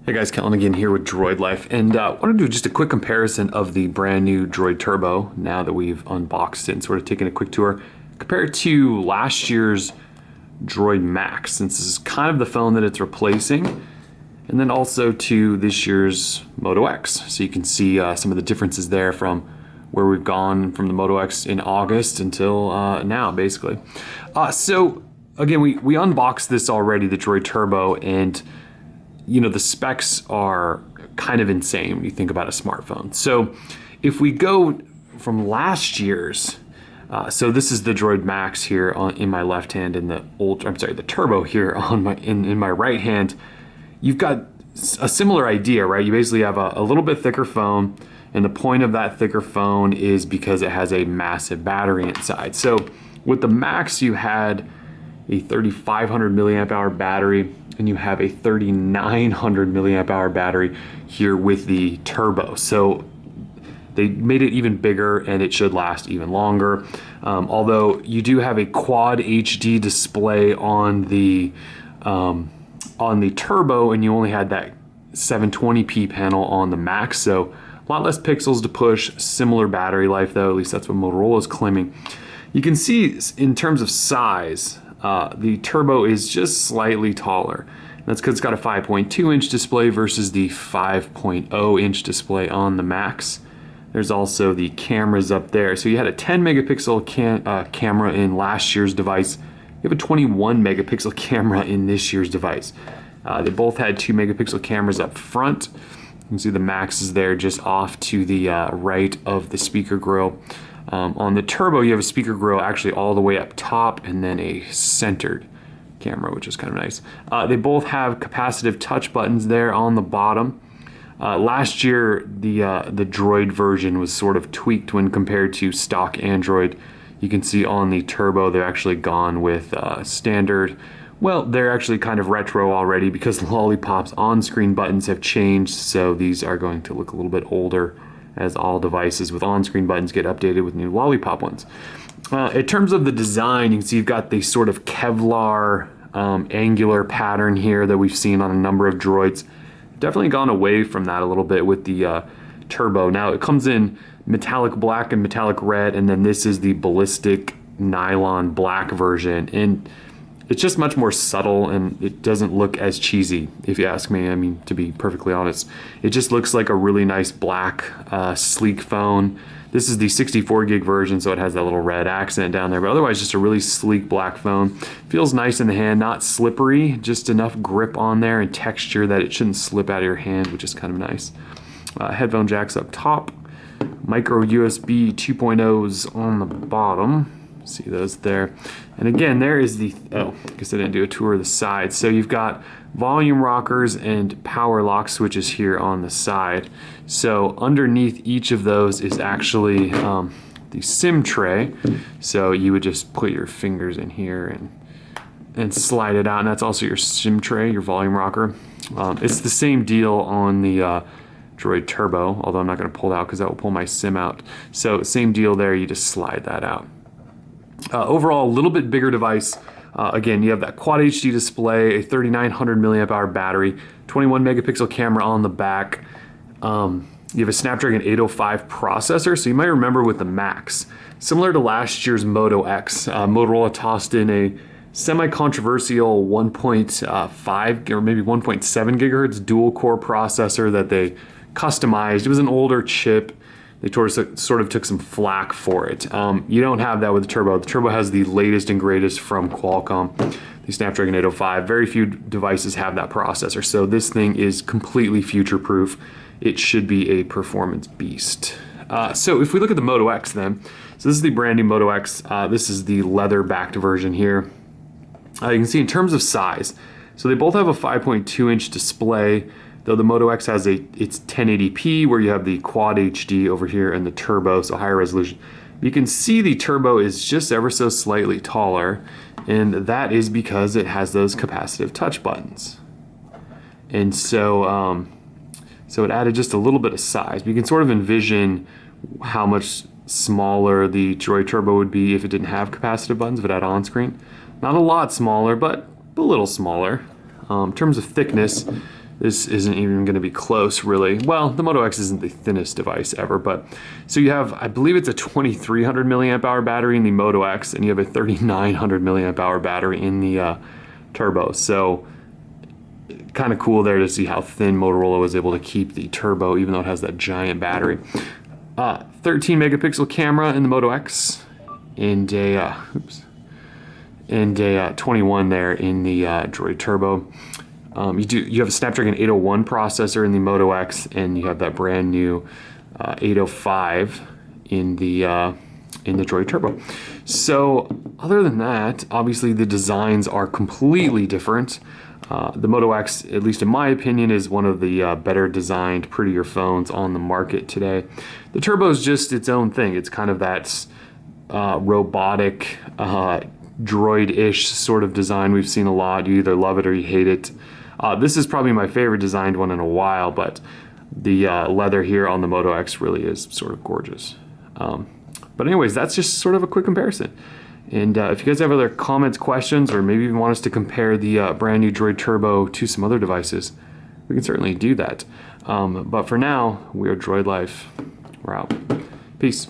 Hey guys, Kellen again here with Droid Life, and I want to do just a quick comparison of the brand new Droid Turbo now that we've unboxed it and sort of taken a quick tour, compared to last year's Droid MAXX, since this is kind of the phone that it's replacing, and then also to this year's Moto X. So you can see some of the differences there from where we've gone from the Moto X in August until now, basically. So again, we unboxed this already, the Droid Turbo, and you know, the specs are kind of insane when you think about a smartphone. So if we go from last year's, so this is the Droid MAXX here in my left hand, and the Turbo here on in my right hand. You've got a similar idea, right? You basically have a little bit thicker phone, and the point of that thicker phone is because it has a massive battery inside. So with the MAXX, you had a 3,500 milliamp hour battery, and you have a 3,900 milliamp hour battery here with the Turbo. So they made it even bigger, and it should last even longer. Although you do have a quad HD display on the Turbo, and you only had that 720p panel on the MAXX, so a lot less pixels to push, similar battery life though, at least that's what Motorola is claiming. You can see in terms of size, the Turbo is just slightly taller. That's because it's got a 5.2 inch display versus the 5.0 inch display on the MAXX. There's also the cameras up there. So you had a 10 megapixel camera in last year's device. You have a 21 megapixel camera in this year's device. They both had 2 megapixel cameras up front. You can see the MAXX is there just off to the right of the speaker grill. On the Turbo, you have a speaker grill actually all the way up top, and then a centered camera, which is kind of nice. They both have capacitive touch buttons there on the bottom. Last year, the Droid version was sort of tweaked when compared to stock Android. You can see on the Turbo, they're actually gone with standard. Well, they're actually kind of retro already because Lollipop's on-screen buttons have changed, so these are going to look a little bit older, as all devices with on-screen buttons get updated with new Lollipop ones. In terms of the design, you can see you've got the sort of Kevlar angular pattern here that we've seen on a number of Droids. Definitely gone away from that a little bit with the Turbo. Now it comes in metallic black and metallic red, and then this is the ballistic nylon black version. And it's just much more subtle, and it doesn't look as cheesy, if you ask me. I mean, to be perfectly honest, it just looks like a really nice black, sleek phone. This is the 64 gig version, so it has that little red accent down there, but otherwise just a really sleek black phone. Feels nice in the hand, not slippery, just enough grip on there and texture that it shouldn't slip out of your hand, which is kind of nice. Headphone jacks up top, micro USB 2.0s on the bottom. See those there. And again, there is the, oh, I guess I didn't do a tour of the sides. So you've got volume rockers and power lock switches here on the side. So underneath each of those is actually the SIM tray. So you would just put your fingers in here and slide it out, and that's also your SIM tray, your volume rocker. It's the same deal on the Droid Turbo, although I'm not going to pull it out because that will pull my SIM out. So same deal there, you just slide that out. Overall, a little bit bigger device. Again, you have that quad HD display, a 3,900 milliamp hour battery, 21 megapixel camera on the back. You have a Snapdragon 805 processor, so you might remember with the MAXX, similar to last year's Moto X, Motorola tossed in a semi-controversial 1.5 or maybe 1.7 gigahertz dual core processor that they customized. It was an older chip. They sort of took some flack for it. You don't have that with the Turbo. The Turbo has the latest and greatest from Qualcomm, the Snapdragon 805. Very few devices have that processor, so this thing is completely future-proof. It should be a performance beast. So if we look at the Moto X then, so this is the brand new Moto X. This is the leather-backed version here. You can see in terms of size, so they both have a 5.2 inch display, though the Moto X has it's 1080p, where you have the quad HD over here and the Turbo, so higher resolution. You can see the Turbo is just ever so slightly taller, and that is because it has those capacitive touch buttons. And so, so it added just a little bit of size. But you can sort of envision how much smaller the Droid Turbo would be if it didn't have capacitive buttons, if it had on-screen. Not a lot smaller, but a little smaller. In terms of thickness, This isn't even going to be close, really. Well, the Moto X isn't the thinnest device ever, but so you have, I believe it's a 2300 milliamp hour battery in the Moto X, and you have a 3900 milliamp hour battery in the Turbo. So kind of cool there to see how thin Motorola was able to keep the Turbo, even though it has that giant battery. 13 megapixel camera in the Moto X, and a 21 there in the Droid Turbo. You have a Snapdragon 801 processor in the Moto X, and you have that brand new 805 in the Droid Turbo. So other than that, obviously the designs are completely different. The Moto X, at least in my opinion, is one of the better designed, prettier phones on the market today. The Turbo is just its own thing. It's kind of that robotic, droid-ish sort of design we've seen a lot. You either love it or you hate it. This is probably my favorite designed one in a while, but the leather here on the Moto X really is sort of gorgeous. But anyways, that's just sort of a quick comparison. And if you guys have other comments, questions, or maybe even want us to compare the brand new Droid Turbo to some other devices, we can certainly do that. But for now, we are Droid Life. We're out. Peace.